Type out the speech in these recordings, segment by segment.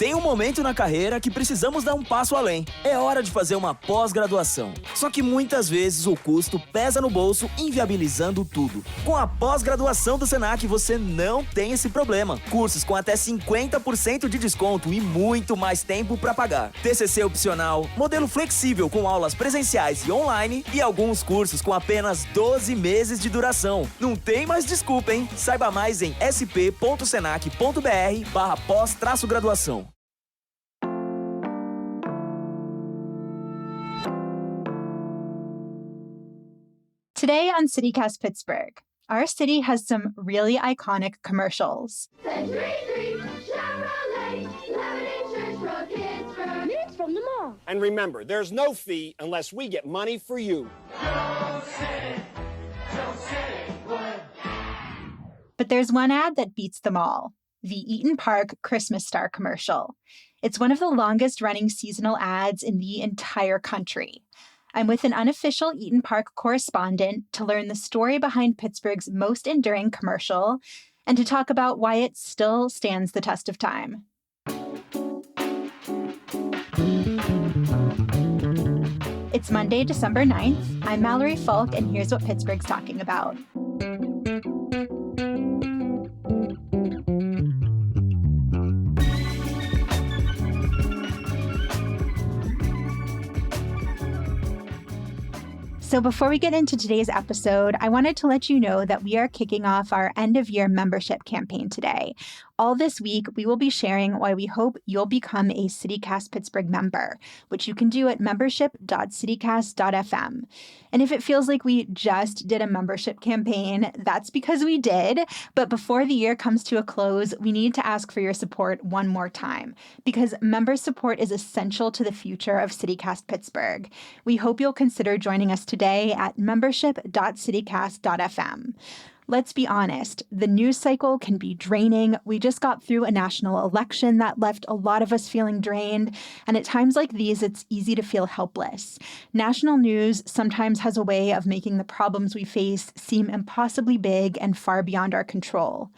Tem um momento na carreira que precisamos dar um passo além. É hora de fazer uma pós-graduação. Só que muitas vezes o custo pesa no bolso, inviabilizando tudo. Com a pós-graduação do Senac, você não tem esse problema. Cursos com até 50% de desconto e muito mais tempo para pagar. TCC opcional, modelo flexível com aulas presenciais e online e alguns cursos com apenas 12 meses de duração. Não tem mais desculpa, hein? Saiba mais em sp.senac.br/pós-graduação. Today on CityCast Pittsburgh, our city has some really iconic commercials. Minutes from the mall. And remember, there's no fee unless we get money for you. But there's one ad that beats them all, the Eaton Park Christmas Star commercial. It's one of the longest-running seasonal ads in the entire country. I'm with an unofficial Eaton Park correspondent to learn the story behind Pittsburgh's most enduring commercial and to talk about why it still stands the test of time. It's Monday, December 9th. I'm Mallory Falk, and here's what Pittsburgh's talking about. So before we get into today's episode, I wanted to let you know that we are kicking off our end-of-year membership campaign today. All this week, we will be sharing why we hope you'll become a CityCast Pittsburgh member, which you can do at membership.citycast.fm. And if it feels like we just did a membership campaign, that's because we did. But before the year comes to a close, we need to ask for your support one more time, because member support is essential to the future of CityCast Pittsburgh. We hope you'll consider joining us today at membership.citycast.fm. Let's be honest, the news cycle can be draining. We just got through a national election that left a lot of us feeling drained, and at times like these, it's easy to feel helpless. National news sometimes has a way of making the problems we face seem impossibly big and far beyond our control.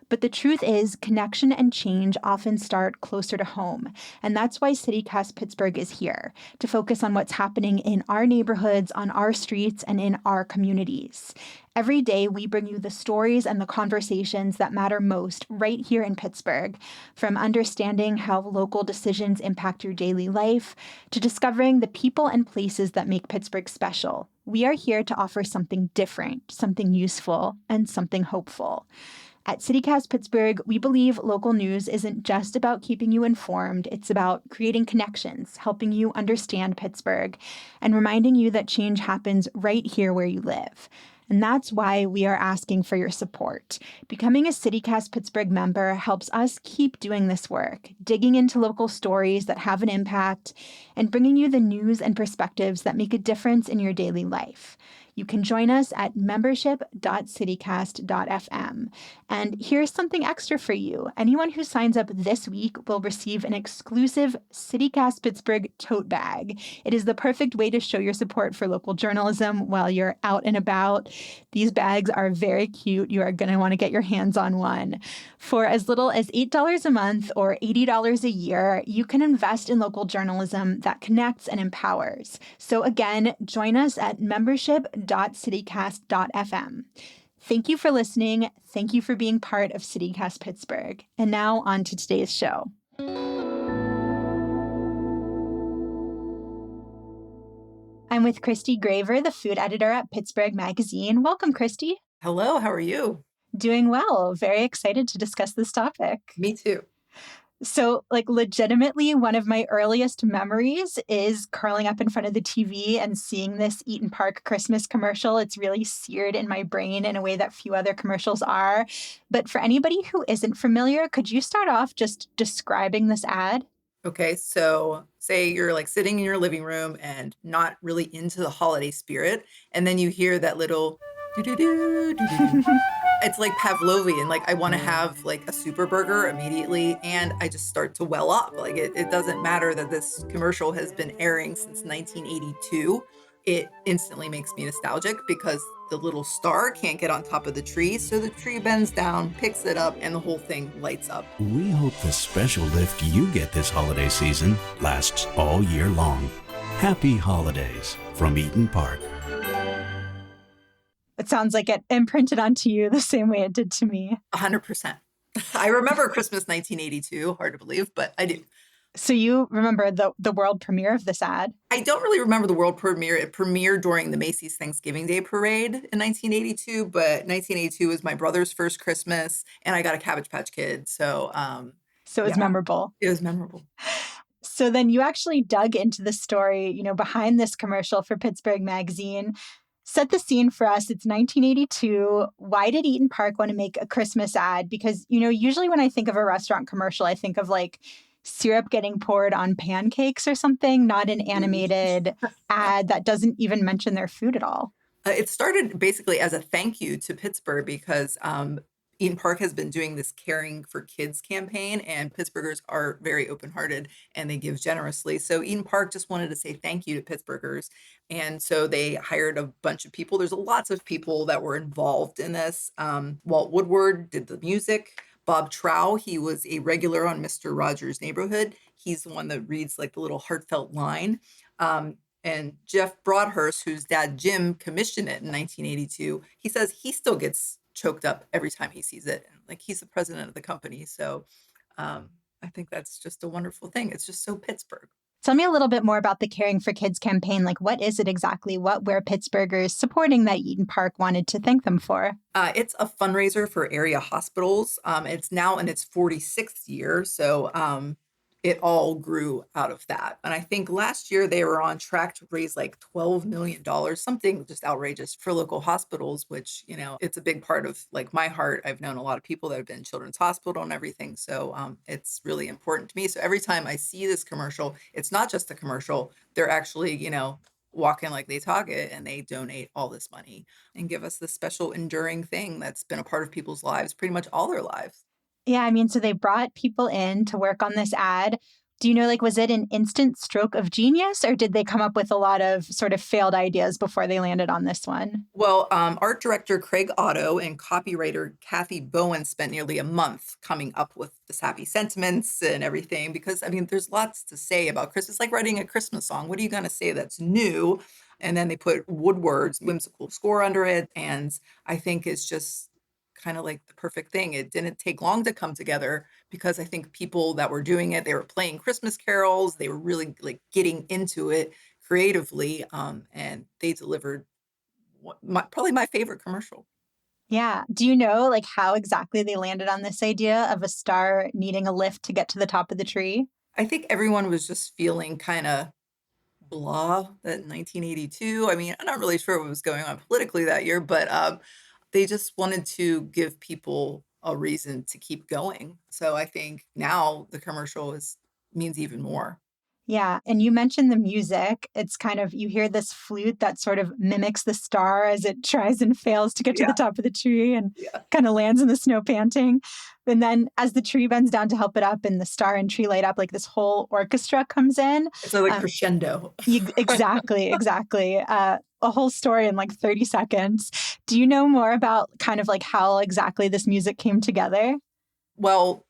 But the truth is, connection and change often start closer to home. And that's why CityCast Pittsburgh is here, to focus on what's happening in our neighborhoods, on our streets, and in our communities. Every day, we bring you the stories and the conversations that matter most right here in Pittsburgh, from understanding how local decisions impact your daily life to discovering the people and places that make Pittsburgh special. We are here to offer something different, something useful, and something hopeful. At CityCast Pittsburgh, we believe local news isn't just about keeping you informed. It's about creating connections, helping you understand Pittsburgh, and reminding you that change happens right here where you live. And that's why we are asking for your support. Becoming a CityCast Pittsburgh member helps us keep doing this work, digging into local stories that have an impact, and bringing you the news and perspectives that make a difference in your daily life. You can join us at membership.citycast.fm. And here's something extra for you. Anyone who signs up this week will receive an exclusive CityCast Pittsburgh tote bag. It is the perfect way to show your support for local journalism while you're out and about. These bags are very cute. You are going to want to get your hands on one. For as little as $8 a month or $80 a year, you can invest in local journalism that connects and empowers. So again, join us at membership.citycast.fm. Thank you for listening. Thank you for being part of CityCast Pittsburgh. And now on to today's show. I'm with Christy Graver, the food editor at Pittsburgh Magazine. Welcome, Christy. Hello, how are you? Doing well. Very excited to discuss this topic. Me too. So, legitimately, one of my earliest memories is curling up in front of the TV and seeing this Eaton Park Christmas commercial. It's really seared in my brain in a way that few other commercials are. But for anybody who isn't familiar, could you start off just describing this ad? Okay, so say you're sitting in your living room and not really into the holiday spirit, and then you hear that little do-do-do, do-do-do. It's like Pavlovian. I want to have a super burger immediately, and I just start to well up. It doesn't matter that this commercial has been airing since 1982. It instantly makes me nostalgic because the little star can't get on top of the tree, so the tree bends down, picks it up, and the whole thing lights up. We hope the special lift you get this holiday season lasts all year long. Happy holidays from Eaton Park. It sounds like it imprinted onto you the same way it did to me. 100%. I remember Christmas 1982. Hard to believe, but I do. So you remember the world premiere of this ad? I don't really remember the world premiere. It premiered during the Macy's Thanksgiving Day Parade in 1982, but 1982 was my brother's first Christmas, and I got a Cabbage Patch Kid. So it was memorable. It was memorable. So then you actually dug into the story, behind this commercial for Pittsburgh Magazine. Set the scene for us. It's 1982. Why did Eaton Park want to make a Christmas ad? Because, usually when I think of a restaurant commercial, I think of like syrup getting poured on pancakes or something, not an animated ad that doesn't even mention their food at all. It started basically as a thank you to Pittsburgh because Eaton Park has been doing this Caring for Kids campaign, and Pittsburghers are very open-hearted and they give generously. So Eaton Park just wanted to say thank you to Pittsburghers. And so they hired a bunch of people. There's lots of people that were involved in this. Walt Woodward did the music. Bob Trow, he was a regular on Mr. Rogers' Neighborhood. He's the one that reads like the little heartfelt line. And Jeff Broadhurst, whose dad Jim commissioned it in 1982, he says he still gets choked up every time he sees it. Like, he's the president of the company. So I think that's just a wonderful thing. It's just so Pittsburgh. Tell me a little bit more about the Caring for Kids campaign. Like, what is it exactly? What were Pittsburghers supporting that Eaton Park wanted to thank them for? It's a fundraiser for area hospitals. It's now in its 46th year. So it all grew out of that. And I think last year they were on track to raise like $12 million, something just outrageous for local hospitals, which, it's a big part of like my heart. I've known a lot of people that have been in Children's Hospital and everything. So it's really important to me. So every time I see this commercial, it's not just a commercial. They're actually, walking like they talk it, and they donate all this money and give us this special enduring thing that's been a part of people's lives, pretty much all their lives. Yeah, so they brought people in to work on this ad. Do you know, was it an instant stroke of genius, or did they come up with a lot of sort of failed ideas before they landed on this one? Well, art director Craig Otto and copywriter Kathy Bowen spent nearly a month coming up with the happy sentiments and everything, because, there's lots to say about Christmas. It's like writing a Christmas song. What are you going to say that's new? And then they put Woodward's whimsical score under it, and I think it's just kind of like the perfect thing. It didn't take long to come together because I think people that were doing it, they were playing Christmas carols. They were really like getting into it creatively. And they delivered probably my favorite commercial. Yeah. Do you know how exactly they landed on this idea of a star needing a lift to get to the top of the tree? I think everyone was just feeling kind of blah that 1982. I'm not really sure what was going on politically that year, but they just wanted to give people a reason to keep going. So I think now the commercial means even more. Yeah. And you mentioned the music. It's kind of, you hear this flute that sort of mimics the star as it tries and fails to get to the top of the tree and kind of lands in the snow panting. And then as the tree bends down to help it up and the star and tree light up, this whole orchestra comes in. It's like crescendo. Exactly. A whole story in 30 seconds. Do you know more about kind of how exactly this music came together? Well,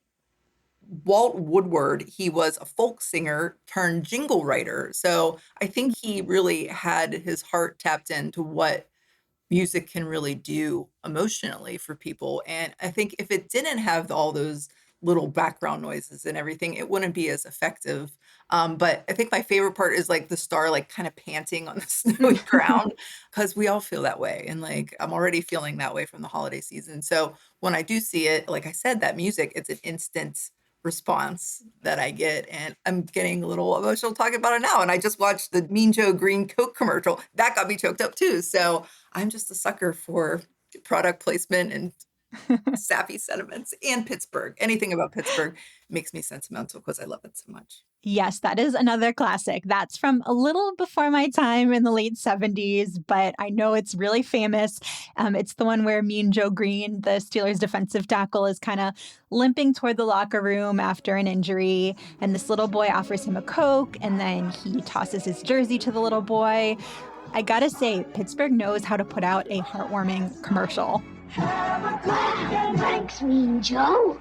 Walt Woodward, he was a folk singer turned jingle writer. So I think he really had his heart tapped into what music can really do emotionally for people. And I think if it didn't have all those little background noises and everything, it wouldn't be as effective. But I think my favorite part is the star kind of panting on the snowy ground, because we all feel that way. And I'm already feeling that way from the holiday season. So when I do see it, like I said, that music, it's an instant response that I get, and I'm getting a little emotional talking about it now. And I just watched the Mean Joe Green Coke commercial. That got me choked up too. So I'm just a sucker for product placement and sappy sentiments, and Pittsburgh. Anything about Pittsburgh makes me sentimental because I love it so much. Yes, that is another classic. That's from a little before my time in the late 70s, but I know it's really famous. It's the one where Mean Joe Green, the Steelers defensive tackle, is kind of limping toward the locker room after an injury, and this little boy offers him a Coke, and then he tosses his jersey to the little boy. I gotta say, Pittsburgh knows how to put out a heartwarming commercial. Thanks, Mean Joe.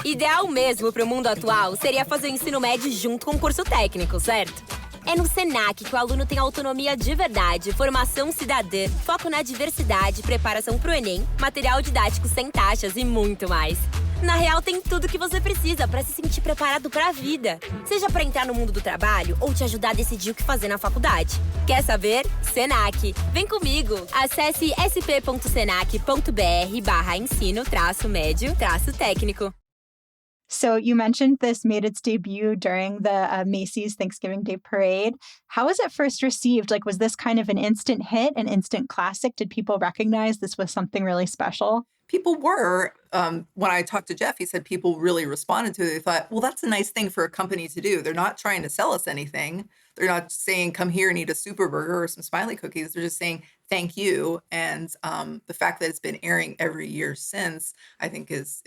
Ideal mesmo para o mundo atual seria fazer o ensino médio junto com o curso técnico, certo? É no Senac que o aluno tem autonomia de verdade, formação cidadã, foco na diversidade, preparação para o Enem, material didático sem taxas e muito mais. Na real, tem tudo o que você precisa para se sentir preparado para a vida. Seja para entrar no mundo do trabalho ou te ajudar a decidir o que fazer na faculdade. Quer saber? Senac. Vem comigo! Acesse sp.senac.br/ensino-médio-técnico. So you mentioned this made its debut during the Macy's Thanksgiving Day Parade. How was it first received? Like, was this kind of an instant hit, an instant classic? Did people recognize this was something really special? People were. When I talked to Jeff, he said people really responded to it. They thought, well, that's a nice thing for a company to do. They're not trying to sell us anything. They're not saying, come here and eat a super burger or some smiley cookies. They're just saying, thank you. And the fact that it's been airing every year since, I think is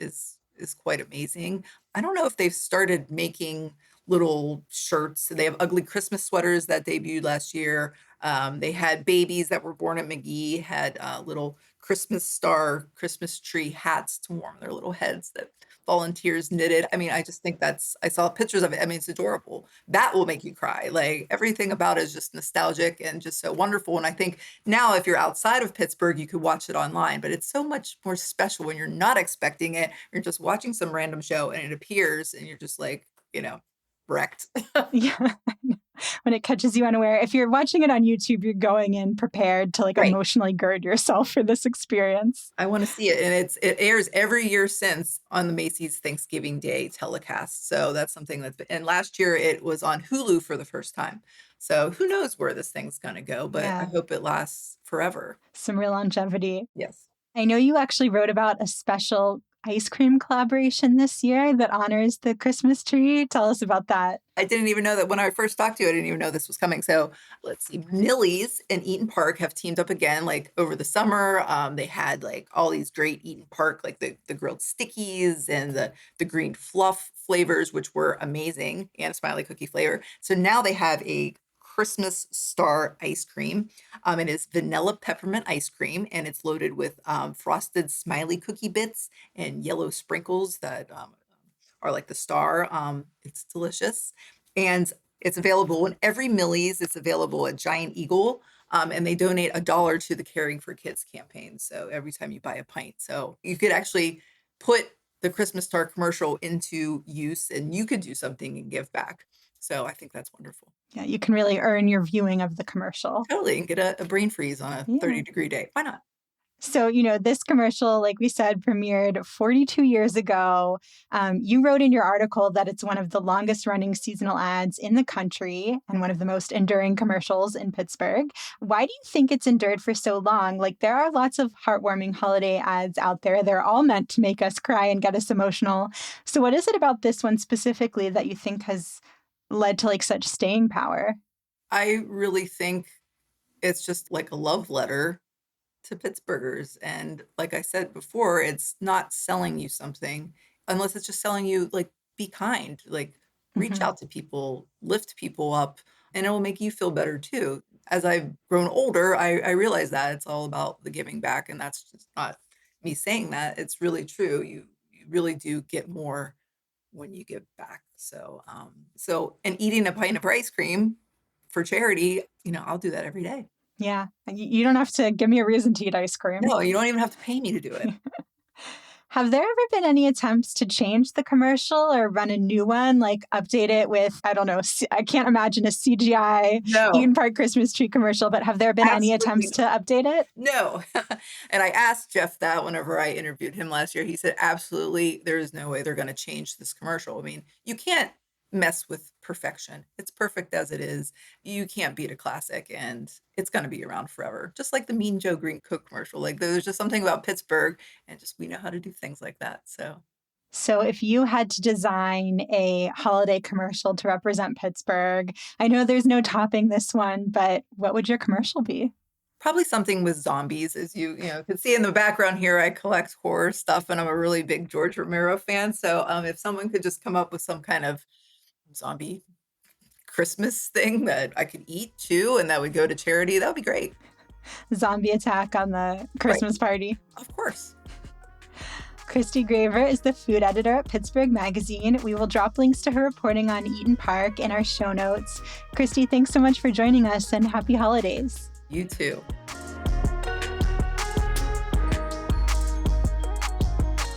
quite amazing. I don't know if they've started making little shirts. They have ugly Christmas sweaters that debuted last year. They had babies that were born at McGee, had little Christmas star, Christmas tree hats to warm their little heads that volunteers knitted. I mean, I just think I saw pictures of it. I mean, it's adorable. That will make you cry. Like, everything about it is just nostalgic and just so wonderful. And I think now if you're outside of Pittsburgh, you could watch it online, but it's so much more special when you're not expecting it. You're just watching some random show and it appears and you're just like, wrecked. Yeah. When it catches you unaware. If you're watching it on YouTube, you're going in prepared to Right. emotionally gird yourself for this experience. I want to see it. And it airs every year since on the Macy's Thanksgiving Day telecast. So that's something and last year it was on Hulu for the first time. So who knows where this thing's going to go, but I Yeah. hope it lasts forever. Some real longevity. Yes. I know you actually wrote about a special ice cream collaboration this year that honors the Christmas tree. Tell us about that. I didn't even know that when I first talked to you, I didn't even know this was coming. So let's see. Millie's and Eaton Park have teamed up again, like over the summer. They had like all these great Eaton Park, like the grilled stickies and the green fluff flavors, which were amazing, and a smiley cookie flavor. So now they have a Christmas star ice cream. It is vanilla peppermint ice cream, and it's loaded with frosted smiley cookie bits and yellow sprinkles that are like the star. It's delicious. And it's available in every Millie's. It's available at Giant Eagle. And they donate $1 to the Caring for Kids campaign. So every time you buy a pint. So you could actually put the Christmas star commercial into use and you could do something and give back. So I think that's wonderful. Yeah, you can really earn your viewing of the commercial. Totally. And get a brain freeze on a Yeah. 30-degree day. Why not? So, this commercial, like we said, premiered 42 years ago. You wrote in your article that it's one of the longest running seasonal ads in the country and one of the most enduring commercials in Pittsburgh. Why do you think it's endured for so long? Like, there are lots of heartwarming holiday ads out there. They're all meant to make us cry and get us emotional. So what is it about this one specifically that you think has led to such staying power? I really think it's just like a love letter to Pittsburghers. And like I said before, it's not selling you something unless it's just selling you be kind, reach out to people, lift people up, and it will make you feel better too. As I've grown older, I realize that it's all about the giving back. And that's just not me saying that. It's really true. You really do get more when you give back. So, and eating a pint of ice cream for charity, I'll do that every day. Yeah. You don't have to give me a reason to eat ice cream. No, you don't even have to pay me to do it. Have there ever been any attempts to change the commercial or run a new one, update it with, I don't know, I can't imagine a CGI No. Eaton Park Christmas tree commercial, but have there been any Absolutely attempts to update it? No. And I asked Jeff that whenever I interviewed him last year. He said, absolutely, there is no way they're going to change this commercial. I mean, you can't mess with perfection. It's perfect as it is. You can't beat a classic, and it's going to be around forever. Just like the Mean Joe Green Cook commercial. There's just something about Pittsburgh, and just we know how to do things like that. So if you had to design a holiday commercial to represent Pittsburgh, I know there's no topping this one, but what would your commercial be? Probably something with zombies, as you can see in the background here. I collect horror stuff, and I'm a really big George Romero fan. So if someone could just come up with some kind of zombie Christmas thing that I could eat too, and that would go to charity, that would be great. Zombie attack on the Christmas party. Of course. Christy Graver is the food editor at Pittsburgh Magazine. We will drop links to her reporting on Eaton Park in our show notes. Christy, thanks so much for joining us, and happy holidays. You too.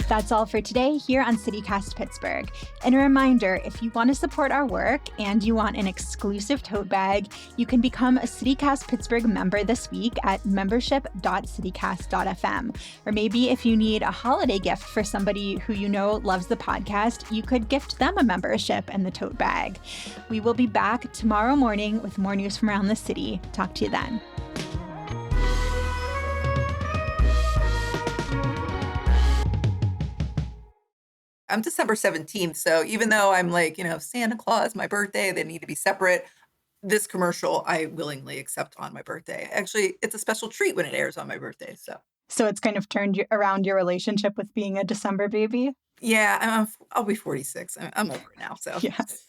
That's all for today here on CityCast Pittsburgh. And a reminder, if you want to support our work and you want an exclusive tote bag, you can become a CityCast Pittsburgh member this week at membership.citycast.fm. Or maybe if you need a holiday gift for somebody who you know loves the podcast, you could gift them a membership and the tote bag. We will be back tomorrow morning with more news from around the city. Talk to you then. I'm December 17th, so even though I'm like, Santa Claus, my birthday, they need to be separate. This commercial I willingly accept on my birthday. Actually, it's a special treat when it airs on my birthday. So it's kind of turned around your relationship with being a December baby? Yeah, I'll be 46. I'm over it now. So Yes.